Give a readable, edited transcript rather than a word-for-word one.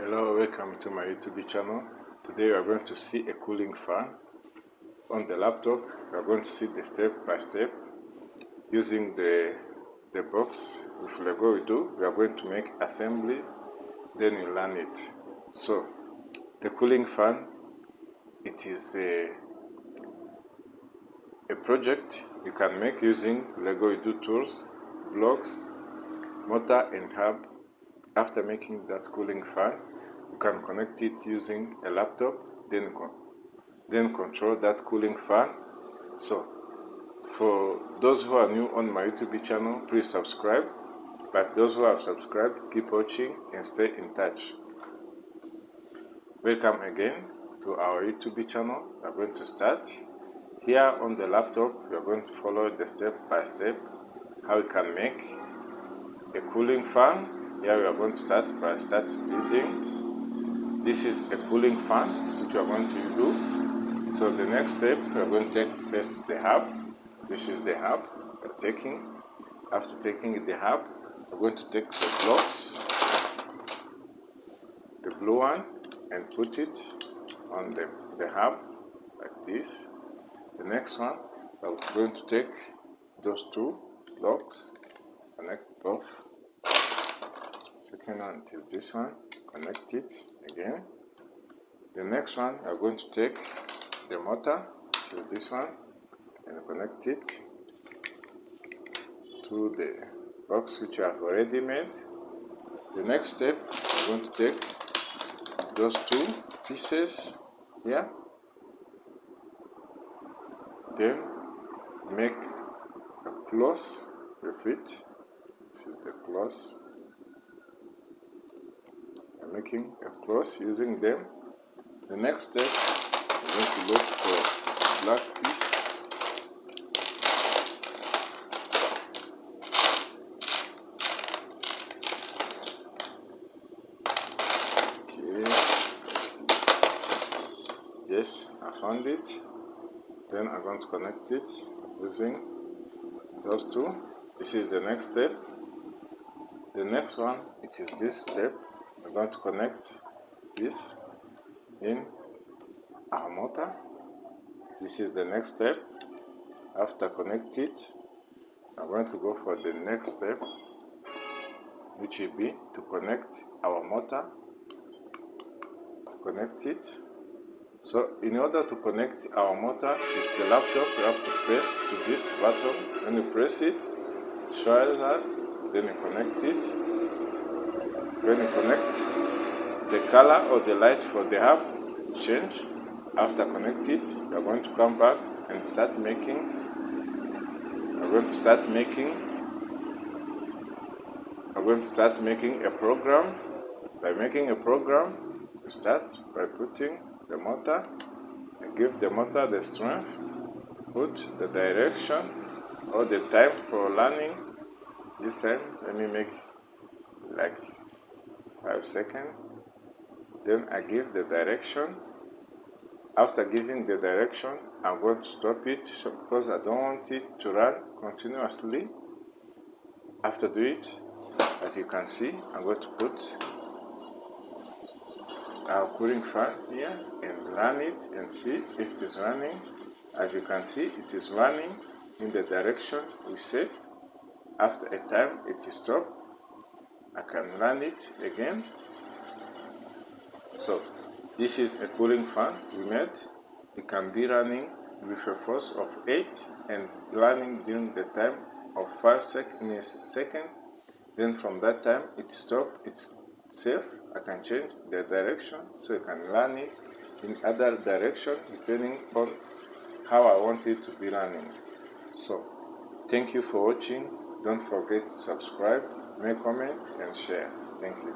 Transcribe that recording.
Hello, welcome to my YouTube channel. Today we are going to see a cooling fan. On the laptop, we are going to see the step by step using the box with Lego WeDo. We are going to make assembly, then you learn it. So, the cooling fan, it is a project you can make using Lego WeDo tools, blocks, motor and hub. After making that cooling fan, you can connect it using a laptop, then control that cooling fan. So, for those who are new on my YouTube channel, please subscribe. But those who have subscribed, keep watching and stay in touch. Welcome again to our YouTube channel. We are going to start. Here on the laptop, we are going to follow the step by step how we can make a cooling fan. Here we are going to start by building. This is a cooling fan which we are going to do. So the next step, we are going to take first the hub. This is the hub we are taking. After taking the hub, we are going to take the blocks, the blue one, and put it on the hub like this. The next one, we are going to take those two blocks, connect both. Second one is this one, connect it again. The next one, we are going to take the motor, which is this one, and connect it to the box which you have already made. The next step, we are going to take those two pieces here, then make a close with it. This is the close. Making a close using them. The next step, we're going to look for black piece. Okay, yes, I found it. Then I'm going to connect it using those two. This is the next step. The next one, it is this step. We're going to connect this in our motor. This is the next step. After connect it, I'm going to go for the next step, which will be to connect our motor. Connect it. So in order to connect our motor with the laptop, you have to press to this button. When you press it, it shows us, then you connect it. When you connect, the color or the light for the hub change. After connect it, we are going to come back and start making. We're going to start making a program. By making a program, we start by putting the motor and give the motor the strength, put the direction or the time for learning. This time, let me make like 5 seconds. Then I give the direction. After giving the direction, I'm going to stop it because I don't want it to run continuously. After do it, as you can see, I'm going to put our cooling fan here and run it and see if it is running. As you can see, it is running in the direction we set. After a time, it is stopped. I can run it again. So this is a cooling fan we made. It can be running with a force of 8 and running during the time of 5 seconds. Then from that time it stops. It's safe. I can change the direction so you can run it in other direction depending on how I want it to be running. So thank you for watching. Don't forget to subscribe, make comment and share. Thank you.